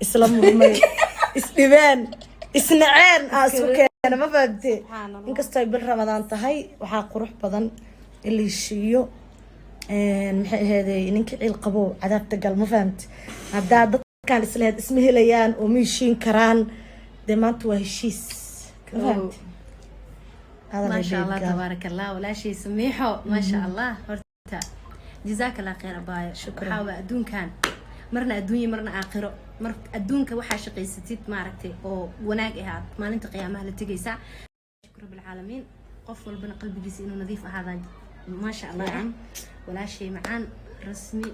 isla murmay isdhibeen isnaceen asku keena ma fahamtay inkastoo bil Ramadaan tahay waxa qurux badan in la heshiiyo maxay ahaydey ninka ciil qabo cadaabta gal ma fahamtay hadda dadkan isla isma helayaan oo miishin karaan maanta waa heshiis ka fahamtay ما شاء الله تبارك الله ولا شيء سميحه ما شاء الله هرتا جزاك الله خير ابايا شكرا حاول ادون كان مرنا ادوني مرنا اخره مر ادونك waxa shaqeysatid ma aragtay oo wanaag ahaad maalinta qiyaamaha la tagaysa shukr bil caalamiin qof walbana qalbigiisa inuu nadiif ahaada ma sha Allah wala shay macaan rasmi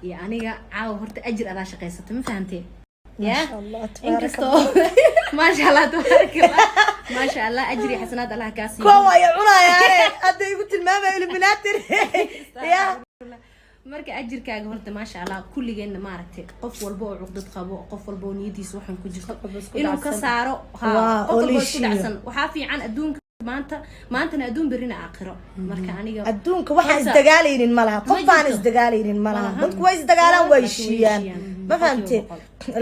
iyo aniga caaw horta ajir adaa shaqeysatay ma fahantay يا ما شاء الله تبارك الله ما شاء الله اجري حسنات الله كاسي كوا يا عنا يا هذا قلت الماما البناتر يا marka ajirkaaga horta ma sha Allah kulligeena ma aragtay qof walba oo cuqdad qabo qof walba oo niyadiisa waxan ku jirto inuu ka saaro qof walba ku dhacsan waxa fiican adduunka maantana adduun berina aakhiro marka aniga adduunka waxa isdagaalaynin malaha qof baan isdagaalaynin malaha dadku way isdagaalaan way shiyaan ma fahamtay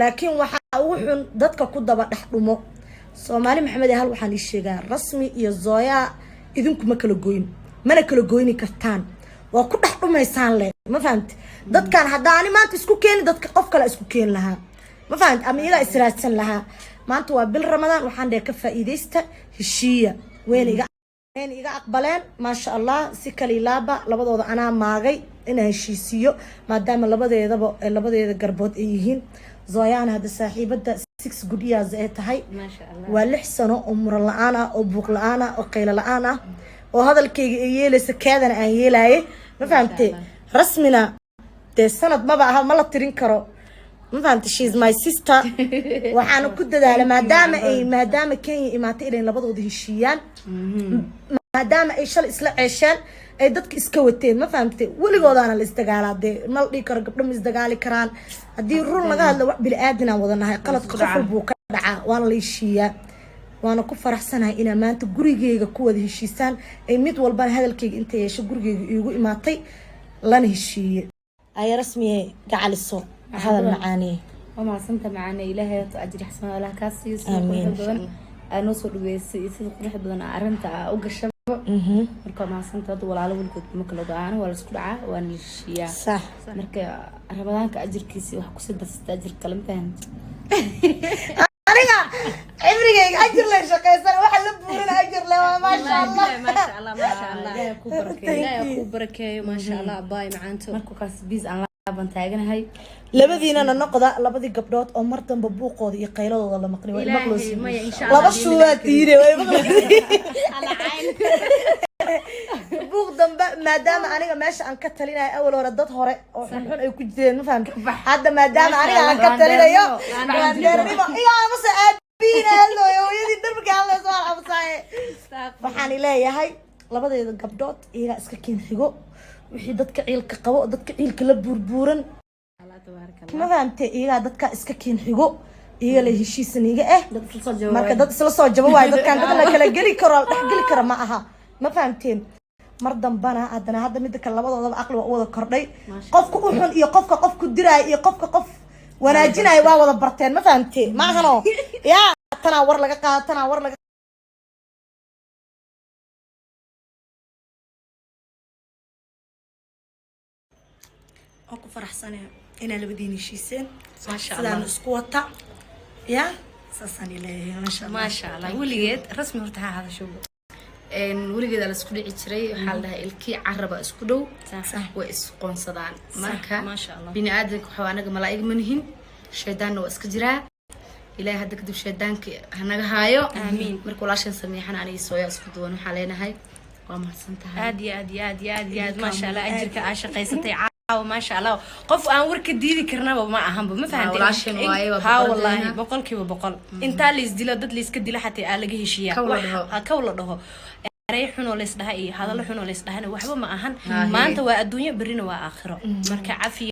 laakiin waxa ugu xun dadka ku daba dhaxdhumo Soomaali Maxamed hal waxaan ii sheegaa rasmi iyo Zoya idinku ma kala gooyin mana kala gooyni kartaan waa ku dhaxdhumaysaan le ma fahamtay dadkan haddaani maanta isku keen dadka qof kale isku keen lahaa ma fahamtay ama ila israadsan lahaa maanta waa bil Ramadaan waxaan ka faa'iideysta heshiiya وين إيجا أقبلين ما شاء الله سكلي لابا لبضوا أنا ماجي إنها شيسيو ما دام لبضوا إذا قربت إيهين زيان هذا صاحب بدأ 6 جوديا زيت هاي ما شاء الله والحسنة أمر لأنا أو بوق لأنا أو قيل لأنا وهذا الكي يلي سكادنا أن يلاي ما فهمتي رسمنا السنة ما بقى ما لا ترينكرو ما فهمت she's my sister waxaan ku dadaalay maadaama Kenya imaatay inay labadooda heshiiyaan maadaama ay shal isla ceeshaan ay dadka iska wateen ma fahamtay waligoodana la isdagaalaade mal dhig kar gabdho is dagaali karaan hadii run laga hadlo wax bil aadina wadanahay qalad qof walba ka dhaca waan la heshiiyaa waana ku faraxsanahay in maanta gurigeyga ku wada heshiisaan ay mid walba hadalkeyga inta yeesho gurigeyga iigu imaatay lana heshiiyay ay rasmi gacaliso هذا المعاني وما سنت معنا إلهي تأجر حسن الله كاسي يسوع أنا وصل بيسير واحد بدنا أرنت أوجه الشباب مركب ما سنت هذا ولا على كنت مكلو دعانا ولا سكرعة ولا شيء صح مركب رمضان كأجر كيسي وحكوس بس تأجر كلام ثاني أنا عمري أجر له شقيسر واحد لبورنا أجر له ما شاء الله ما شاء الله ما شاء الله يا كوبرك يا كوبرك ما شاء الله باي معانتو مركب كاس بيز أنا بنتاجنا هاي labadiina naqda labadii gabdhood oo martan babuuqooda iyo qayladooda la maqlay way maqlaysi ma insha Allah laba suwaatiire way maqlaysi ala cayn buuq damba maadaama aniga meesha aan ka talinayo awal hore dad hore oo xun ay ku jireen ma fahamtay hadda maadaama aniga aan ka talinayo iyo ama saabina hooyadii darbiga Allah soo xabsay waxaan leeyahay labadeeda gabdhood iyaga iska keen xigo wixii dadka ciilka qabo dadka ciilka la burburan ما فهمت إيه هذا كا إسكاكين حجو إيه اللي هشيسن إيه مركز دت سلسلة جوا واحد كان دت كلا جري كرا معها ما فهمتين مرضى بنا عندنا هذا مدك الله وضع عقل ووضع كردي قف كوحن قف كدراي قف وناجينا ووضع برتين ما فهمتين ما هنو يا تناور لك أكو فرح سنة إنا لبديني شيسين ما شاء الله سكوتا يا ساساني ليه ما شاء الله وليد رسمي ورتها هذا شو إن وليد على سكولي عشري حالها الكي عربة سكودو وإسقون صدان مركا ما شاء الله بني آدم حوانك ملاك منهن شيطان وإسكجرا إلى هذا كده شيطان هنجا هايو آمين مركولاشين سميحنا عليه سويا سكودون وحالينا هاي وما سنتها عادي ما شاء الله أجرك عاشق قيسنتي ما شاء الله قف أنا ورك ديدي كرنا ما أهم ما فهمت ها والله بقول كيف بقول أنت اللي يزدلا ضد اللي يسكدلا حتى ألاقيه شيء كولا ده ريحون ولا يصدها إيه هذا اللي حون ولا يصدها وحبه ما أهن ما أنت والدنيا برينا وآخره مركع عافية